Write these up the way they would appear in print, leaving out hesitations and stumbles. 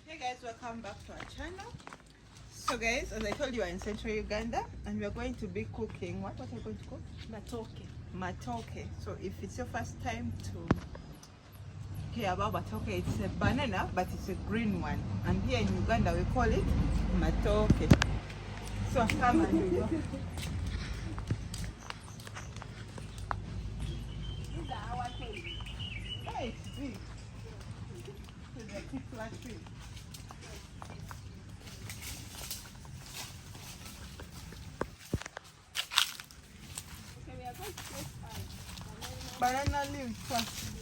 Hey guys, welcome back to our channel. So guys, as I told you, we're in central Uganda and we're going to be cooking what are we going to cook? Matooke. So if it's your first time to hear about matooke, it's a banana but it's a green one, and here in Uganda we call it matooke. So come and we go. These are our trees. Yeah, it's big. It's a big flat tree. Banana leaves first.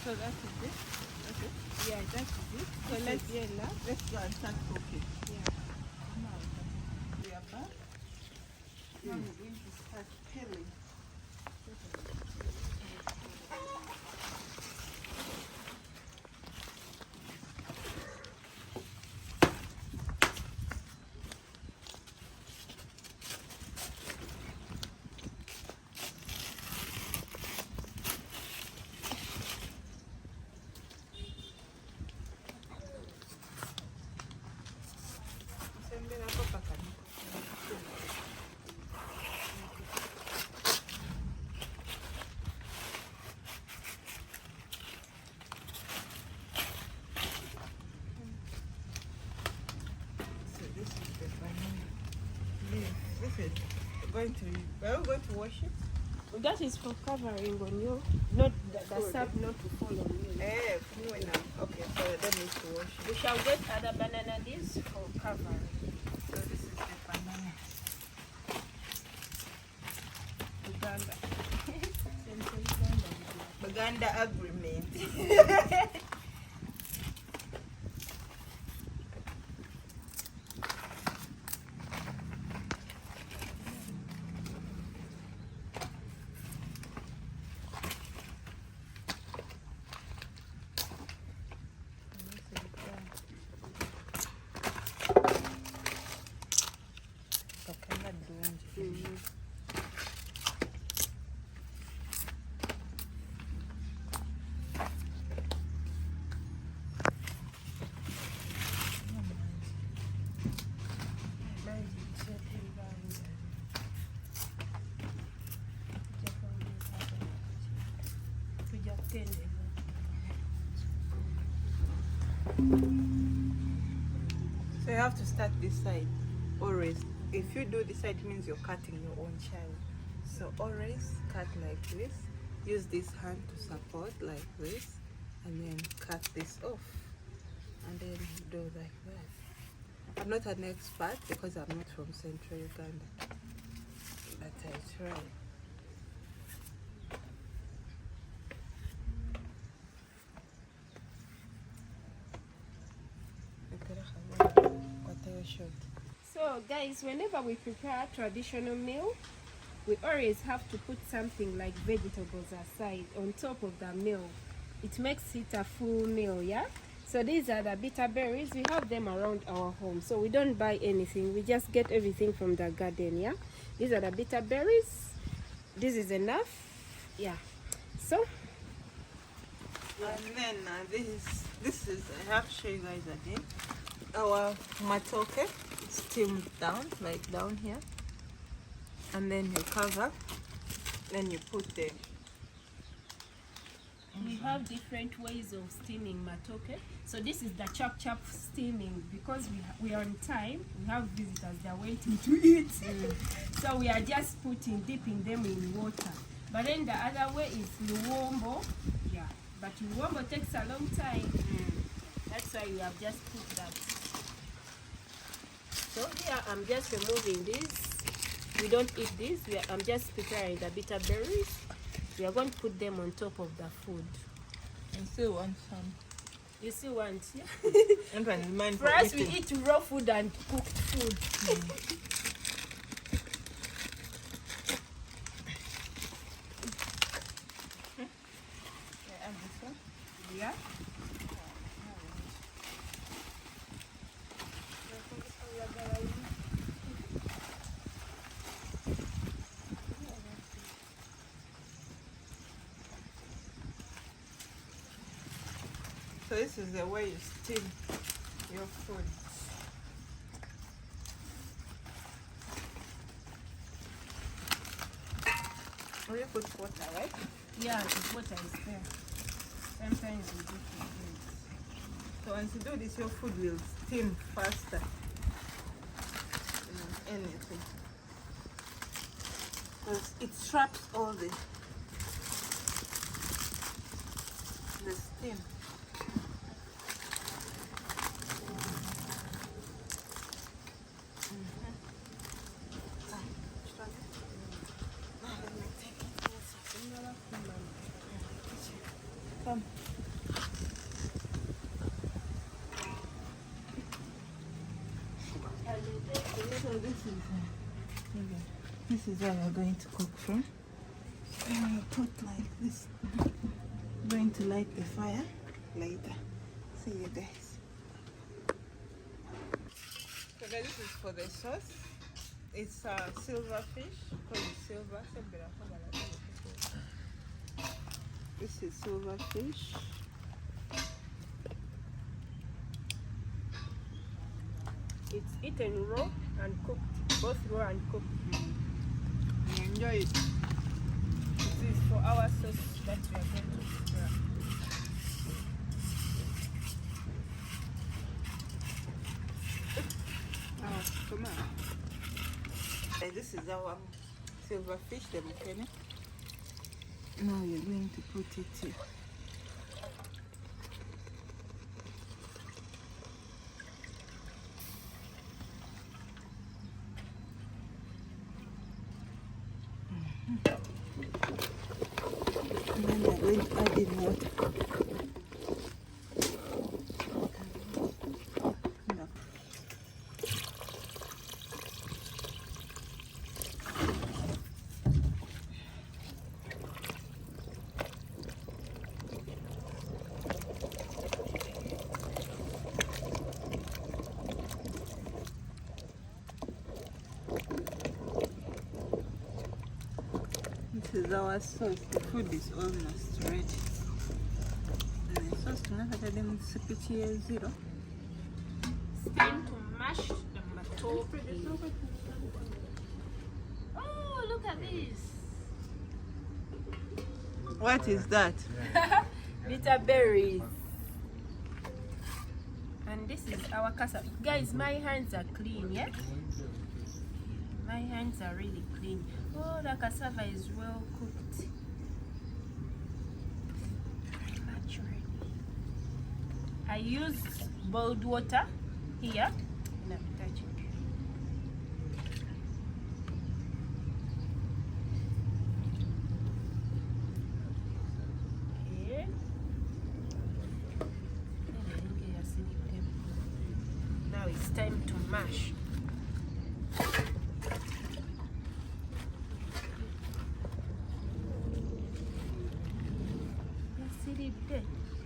So that is it. Okay. Yeah, that is it. So let's go and start cooking. Yeah. Now we are back. Now we're going to start peeling. We're going to wash it. That is for covering on you, not the sap not to fall on you. Okay, so that needs to wash it. We shall get other banana leaves for covering. So this is the banana. Uganda agreement. So you have to start this side always. If you do this side, it means you're cutting your own child. So always cut like this. Use this hand to support like this, and then cut this off, and then do like that. I'm not an expert because I'm not from central Uganda, but I try. So guys, whenever we prepare a traditional meal, we always have to put something like vegetables aside on top of the meal. It makes it a full meal, yeah? So these are the bitter berries. We have them around our home, so we don't buy anything. We just get everything from the garden, yeah? These are the bitter berries. This is enough, yeah. So and then this is I have to show you guys again our matooke. It's steamed down, like down here, and then you cover, then you put the we have different ways of steaming matooke. So this is the chop steaming, because we are on time. We have visitors, they are waiting to eat. So we are just dipping them in water. But then the other way is luwombo. Yeah, but luwombo takes a long time. That's why we have just put that. So here I'm just removing this. We don't eat this. I'm just preparing the bitter berries. We are going to put them on top of the food. I still want some. You still want, yeah? For us, we eat raw food and cooked food. So this is the way you steam your food. Will you put water, right? Yeah, the water is there. Sometimes we do it. So once you do this, your food will steam faster than anything. Because it traps all the steam. Come. So this is where we're going to cook from. And we'll put like this. I'm going to light the fire later. See you guys. So guys, this is for the sauce. It's silver fish. Call it silver. This is silver fish. It's eaten raw and cooked, both raw and cooked. Enjoy it. This is for our sauce that we are going to prepare. Oh, come on. This is our silver fish, the mukene. Now you're going to put it here. And then we're going to add in water. This is our sauce. The food is almost ready. And the sauce tunakata dem CPTA 0. It's time to mash the matooke. Oh, look at this. What is that? Bitter berries. And this is our cassava. Guys, my hands are clean, yeah? My hands are really clean. Oh, the cassava is well cooked. Much ready. I use boiled water here. And I'm touching. Okay. Now it's time to mash.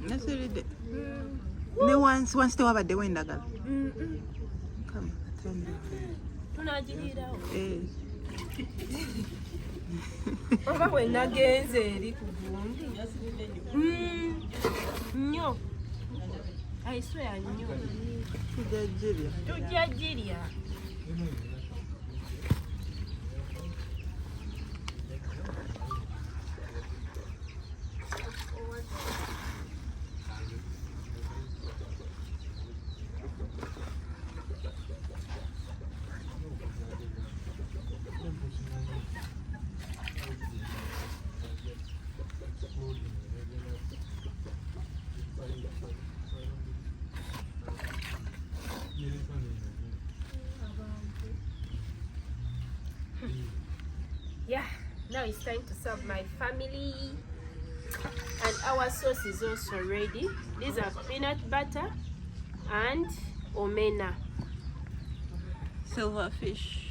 That's it. No once they have the wind. Come, tell me. Eh. Oba we nagenze eri ku gundi. Nnyo. I swear nnyo. Tujja jirya. Yeah, now it's time to serve my family. And our sauce is also ready. These are peanut butter and omena. Silver fish.